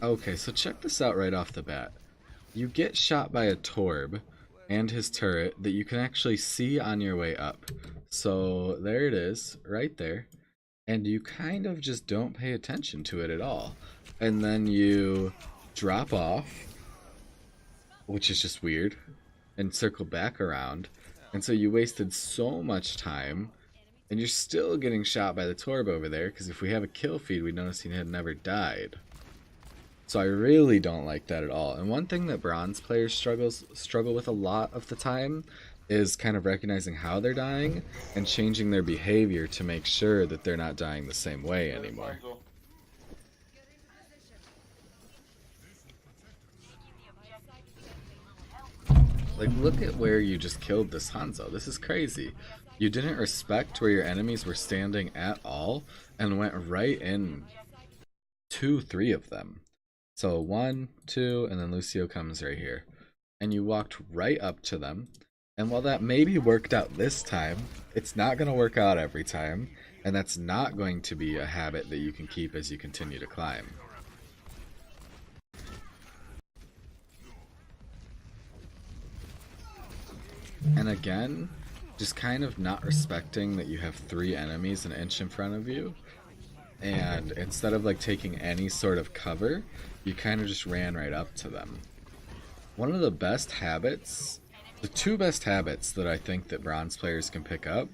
Okay, so check this out right off the bat. You get shot by a Torb and his turret that you can actually see on your way up. So there it is, right there. And you kind of just don't pay attention to it at all. And then you drop off, which is just weird, and circle back around. And so you wasted so much time, and you're still getting shot by the Torb over there, because if we have a kill feed, we notice he had never died. So I really don't like that at all. And one thing that bronze players struggle with a lot of the time is kind of recognizing how they're dying and changing their behavior to make sure that they're not dying the same way anymore. Like, look at where you just killed this Hanzo. This is crazy. You didn't respect where your enemies were standing at all and went right in 2, 3 of them. So 1, 2, and then Lucio comes right here. And you walked right up to them. And while that maybe worked out this time, it's not going to work out every time. And that's not going to be a habit that you can keep as you continue to climb. And again, just kind of not respecting that you have 3 enemies an inch in front of you. And instead of like taking any sort of cover, you kind of just ran right up to them. One of the best habits, the 2 best habits that I think that bronze players can pick up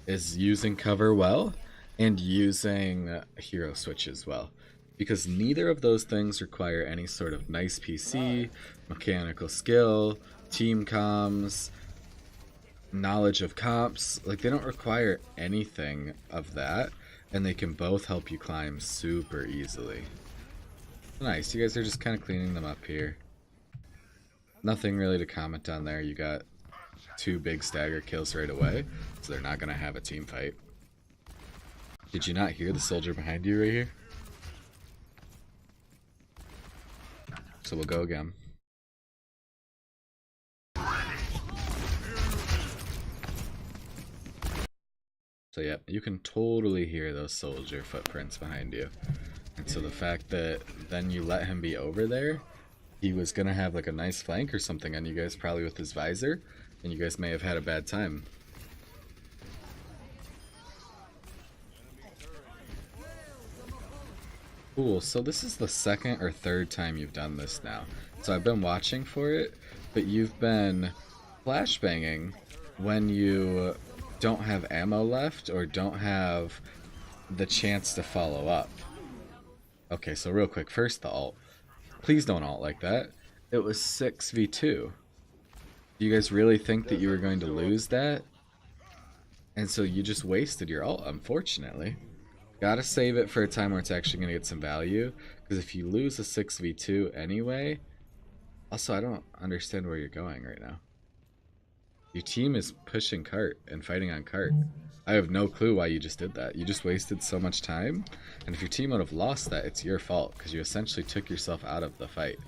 is using cover well and using hero switches well. Because neither of those things require any sort of nice PC, mechanical skill, team comms, knowledge of comps. Like, they don't require anything of that, and they can both help you climb super easily. Nice, you guys are just kind of cleaning them up here. Nothing really to comment on there. You got 2 big stagger kills right away, so they're not going to have a team fight. Did you not hear the soldier behind you right here? So we'll go again. So yeah, you can totally hear those soldier footprints behind you. And so the fact that then you let him be over there, he was gonna have like a nice flank or something on you guys, probably with his visor, and you guys may have had a bad time. Cool, so this is the 2nd or 3rd time you've done this now. So I've been watching for it, but you've been flashbanging when you don't have ammo left or don't have the chance to follow up. Okay, so real quick, first the ult. Please don't ult like that. It was 6v2. Do you guys really think that you were going to lose that? And so you just wasted your ult, unfortunately. Gotta save it for a time where it's actually going to get some value, because if you lose a 6v2 anyway... Also, I don't understand where you're going right now. Your team is pushing cart and fighting on cart. I have no clue why you just did that. You just wasted so much time, and if your team would have lost that, it's your fault, because you essentially took yourself out of the fight.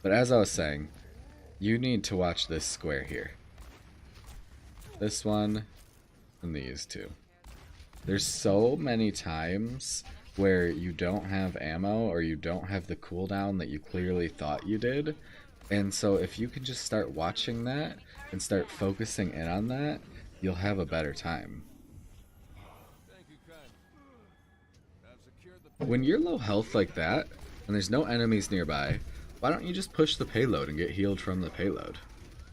But as I was saying, you need to watch this square here. This one, and these 2. There's so many times where you don't have ammo or you don't have the cooldown that you clearly thought you did. And so if you can just start watching that and start focusing in on that, you'll have a better time. When you're low health like that, and there's no enemies nearby, why don't you just push the payload and get healed from the payload?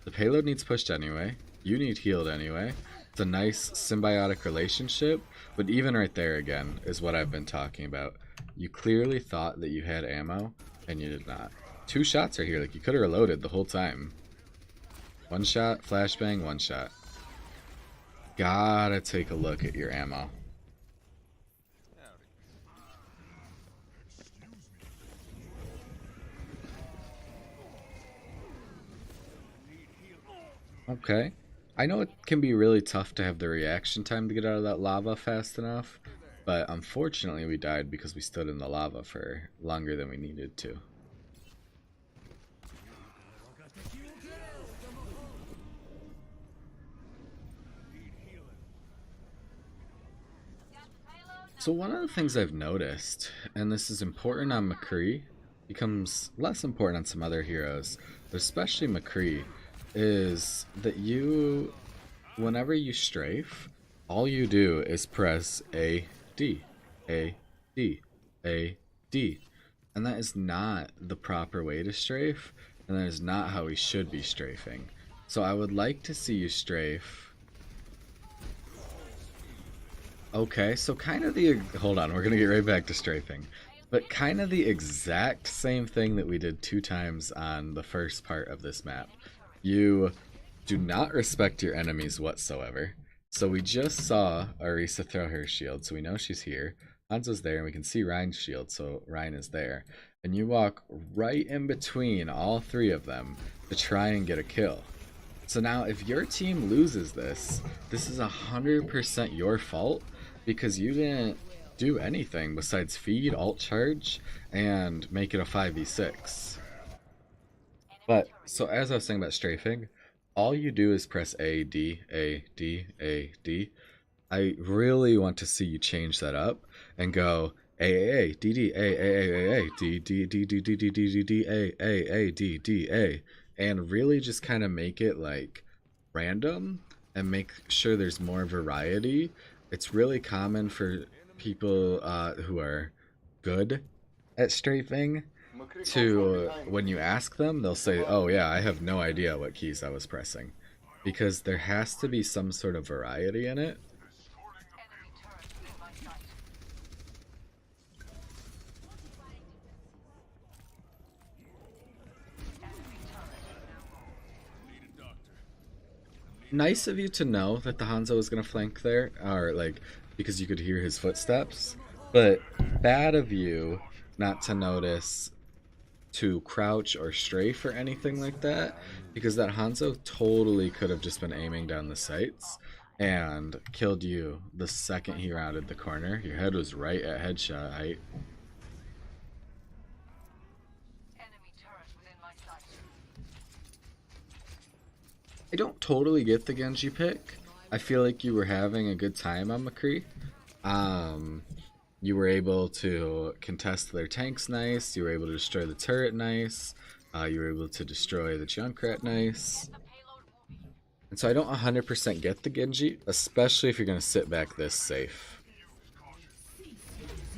The payload needs pushed anyway. You need healed anyway. It's a nice symbiotic relationship, but even right there again is what I've been talking about. You clearly thought that you had ammo, and you did not. 2 shots are here, like you could have reloaded the whole time. 1 shot, flashbang, 1 shot. Gotta take a look at your ammo. Okay. I know it can be really tough to have the reaction time to get out of that lava fast enough, but unfortunately we died because we stood in the lava for longer than we needed to. So one of the things I've noticed, and this is important on McCree, becomes less important on some other heroes, but especially McCree, is that you, whenever you strafe, all you do is press A, D, A, D, A, D. And that is not the proper way to strafe, and that is not how we should be strafing. So I would like to see you strafe. Okay, so kind of the, hold on, we're gonna get right back to strafing. But kind of the exact same thing that we did 2 times on the first part of this map. You do not respect your enemies whatsoever. So we just saw Orisa throw her shield, so we know she's here. Hanzo's there, and we can see Ryan's shield, so Ryan is there. And you walk right in between all 3 of them to try and get a kill. So now if your team loses this, this is 100% your fault, because you didn't do anything besides feed, alt charge, and make it a 5v6. But, so as I was saying about strafing, all you do is press A, D, A, D, A, D. I really want to see you change that up and go A, D, D, A, D, D, D, D, D, D, D, D, A, D, D, A. And really just kind of make it like random and make sure there's more variety. It's really common for people who are good at strafing to, when you ask them, they'll say, oh yeah, I have no idea what keys I was pressing. Because there has to be some sort of variety in it. Nice of you to know that the Hanzo was going to flank there, or like, because you could hear his footsteps, but bad of you not to notice to crouch or strafe or anything like that, because that Hanzo totally could have just been aiming down the sights and killed you the second he rounded the corner. Your head was right at headshot height. I don't totally get the Genji pick. I feel like you were having a good time on McCree. You were able to contest their tanks nice. You were able to destroy the turret nice. You were able to destroy the Junkrat nice. And so I don't 100% get the Genji, especially if you're going to sit back this safe.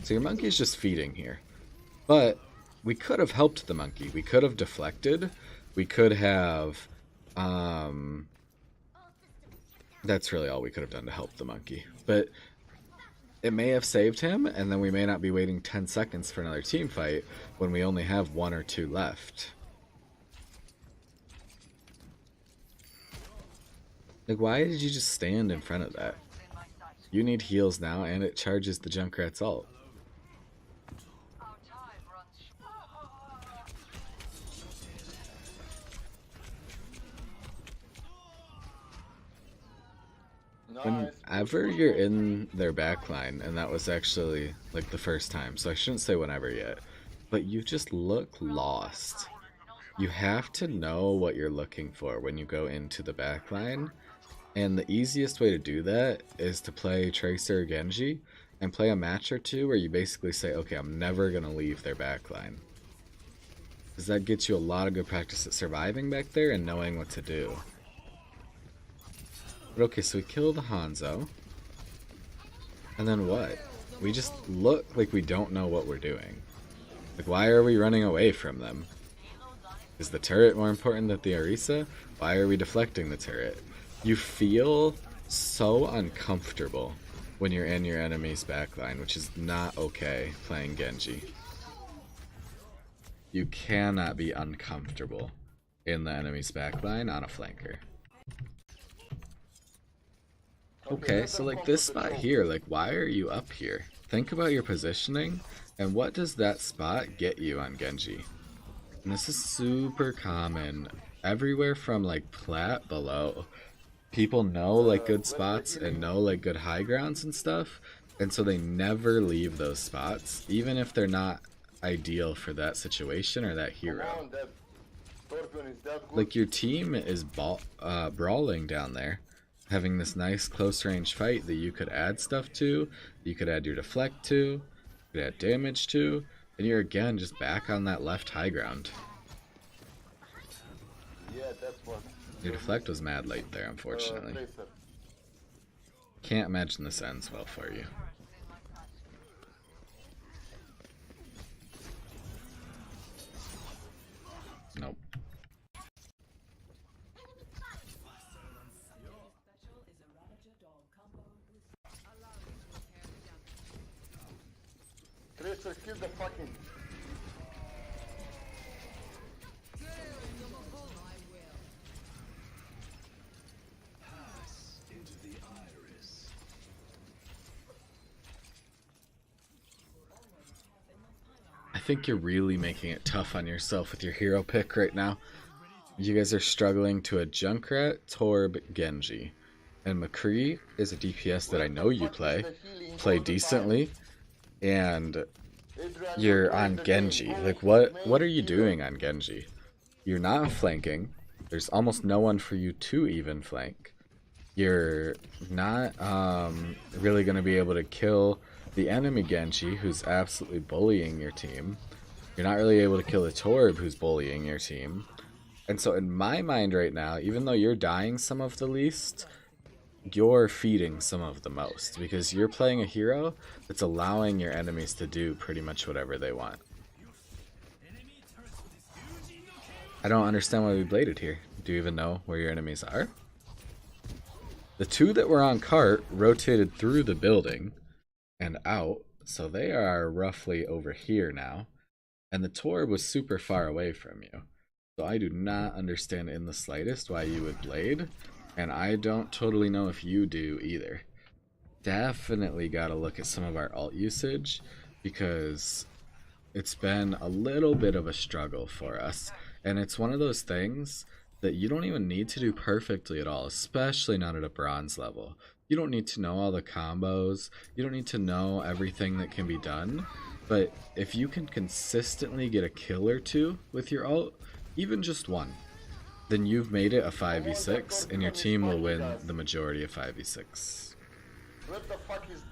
So your monkey's just feeding here. But we could have helped the monkey. We could have deflected. We could have... that's really all we could have done to help the monkey. But it may have saved him, and then we may not be waiting 10 seconds for another team fight when we only have 1 or 2 left. Like, why did you just stand in front of that? You need heals now, and it charges the Junkrat's ult. Whenever you're in their backline, and that was actually like the first time, so I shouldn't say whenever yet, but you just look lost. You have to know what you're looking for when you go into the backline, and the easiest way to do that is to play Tracer or Genji and play a match or 2 where you basically say, okay, I'm never going to leave their backline. Because that gets you a lot of good practice at surviving back there and knowing what to do. But okay, so we kill the Hanzo. And then what? We just look like we don't know what we're doing. Like, why are we running away from them? Is the turret more important than the Orisa? Why are we deflecting the turret? You feel so uncomfortable when you're in your enemy's backline, which is not okay playing Genji. You cannot be uncomfortable in the enemy's backline on a flanker. Okay, so like this spot here, like why are you up here? Think about your positioning and what does that spot get you on Genji? And this is super common everywhere from like plat below. People know like good spots and know like good high grounds and stuff, and so they never leave those spots, even if they're not ideal for that situation or that hero. Like your team is brawling down there, having this nice close range fight that you could add stuff to, you could add your deflect to, you could add damage to, And you're again just back on that left high ground. Yeah, that's what. Your deflect was mad late there, unfortunately. Can't imagine this ends well for you. Nope. Tracer, kill the fucking. I think you're really making it tough on yourself with your hero pick right now. You guys are struggling to a Junkrat, Torb, Genji. And McCree is a DPS that I know you play decently, and you're on Genji. Like, what are you doing on Genji? You're not flanking. There's almost no one for you to even flank. You're not really going to be able to kill the enemy Genji, who's absolutely bullying your team. You're not really able to kill the Torb, who's bullying your team. And so in my mind right now, even though you're dying some of the least, you're feeding some of the most, because you're playing a hero that's allowing your enemies to do pretty much whatever they want. I don't understand why we bladed here. Do you even know where your enemies are? The two that were on cart rotated through the building and out, so they are roughly over here now. And the Torb was super far away from you. So I do not understand in the slightest why you would blade. And I don't totally know if you do either. Definitely got to look at some of our ult usage, because it's been a little bit of a struggle for us. And it's one of those things that you don't even need to do perfectly at all, especially not at a bronze level. You don't need to know all the combos. You don't need to know everything that can be done. But if you can consistently get a kill or two with your ult, even just one, then you've made it a 5v6, and your team will win the majority of 5v6. What the fuck is...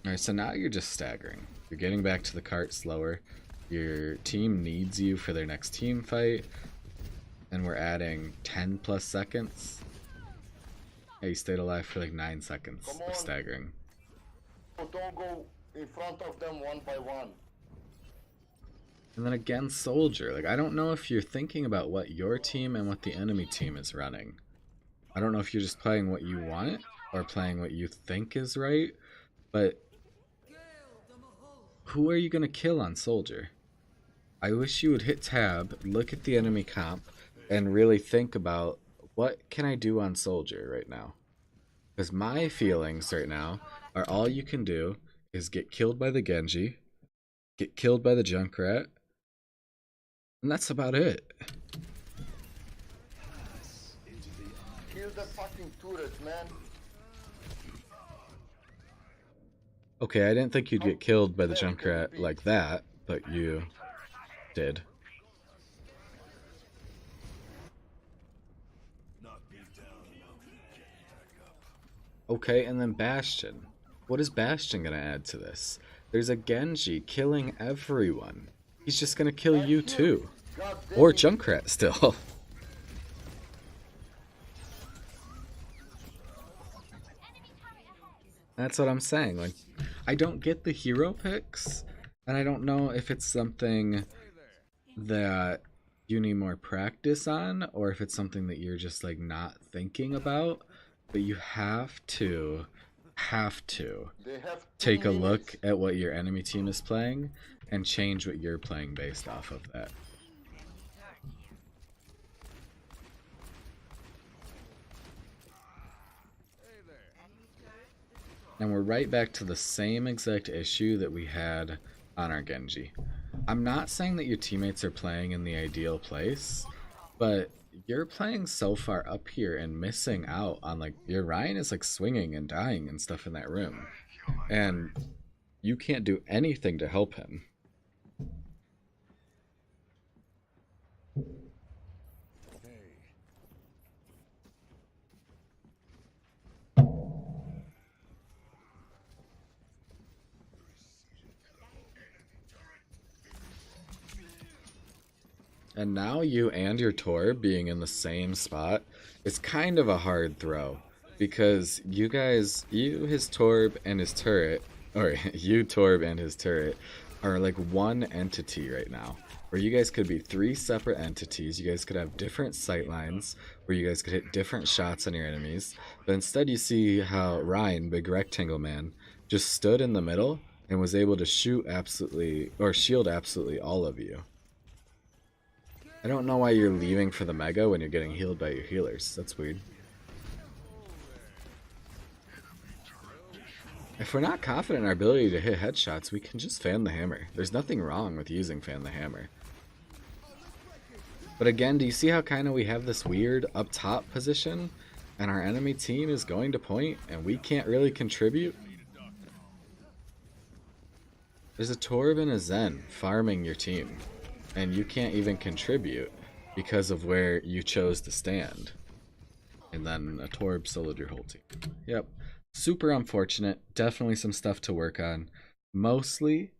Alright, so now you're just staggering. You're getting back to the cart slower. Your team needs you for their next team fight. And we're adding 10 plus seconds. Hey, you stayed alive for like 9 seconds of staggering. Don't go in front of them one by one. And then again, Soldier. Like, I don't know if you're thinking about what your team and what the enemy team is running. I don't know if you're just playing what you want or playing what you think is right, but who are you going to kill on Soldier? I wish you would hit tab, look at the enemy comp, and really think about, what can I do on Soldier right now? Because my feelings right now are all you can do is get killed by the Genji, get killed by the Junkrat, and that's about it. Kill the fucking turret, man. Okay, I didn't think you'd get killed by the Junkrat like that, but you did. Okay, and then Bastion. What is Bastion gonna add to this? There's a Genji killing everyone. He's just gonna kill you too. Or Junkrat still. That's what I'm saying. Like, I don't get the hero picks, and I don't know if it's something that you need more practice on, or if it's something that you're just like not thinking about. But you have to take a look at what your enemy team is playing and change what you're playing based off of that. And we're right back to the same exact issue that we had on our Genji. I'm not saying that your teammates are playing in the ideal place, but you're playing so far up here and missing out on, like, your Ryan is like swinging and dying and stuff in that room, and you can't do anything to help him. And now you and your Tor being in the same spot is kind of a hard throw because you guys, his Torb and his turret, or you Torb and his turret, are like one entity right now. Where you guys could be three separate entities. You guys could have different sight lines where you guys could hit different shots on your enemies. But instead, you see how Ryan, Big Rectangle Man, just stood in the middle and was able to shoot absolutely, or shield absolutely all of you. I don't know why you're leaving for the Mega when you're getting healed by your healers. That's weird. If we're not confident in our ability to hit headshots, we can just fan the hammer. There's nothing wrong with using fan the hammer. But again, do you see how kind of we have this weird up top position and our enemy team is going to point and we can't really contribute? There's a Torb and a Zen farming your team and you can't even contribute because of where you chose to stand. And then a Torb soloed your whole team. Yep. Super unfortunate. Definitely some stuff to work on. Mostly,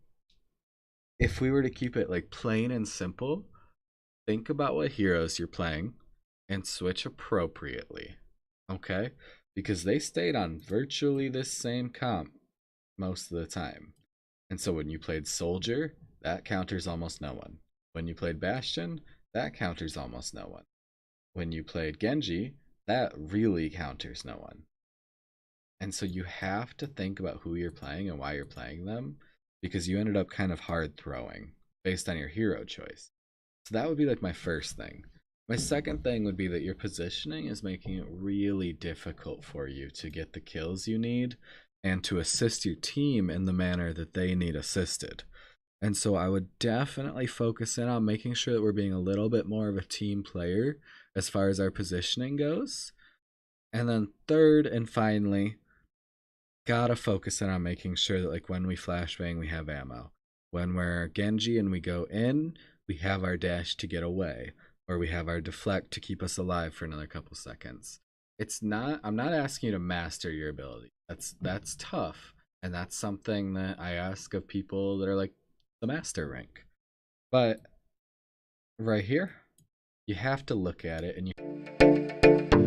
if we were to keep it like plain and simple, think about what heroes you're playing and switch appropriately. Okay? Because they stayed on virtually this same comp most of the time. And so when you played Soldier, that counters almost no one. When you played Bastion, that counters almost no one. When you played Genji, that really counters no one. And so you have to think about who you're playing and why you're playing them, because you ended up kind of hard throwing based on your hero choice. So that would be like my first thing. My second thing would be that your positioning is making it really difficult for you to get the kills you need and to assist your team in the manner that they need assisted. And so I would definitely focus in on making sure that we're being a little bit more of a team player as far as our positioning goes. And then third and finally, gotta focus in on making sure that like when we flashbang, we have ammo. When we're Genji and we go in, we have our dash to get away, or we have our deflect to keep us alive for another couple seconds. I'm not asking you to master your ability. That's tough, and that's something that I ask of people that are like the master rank. But right here, you have to look at it and you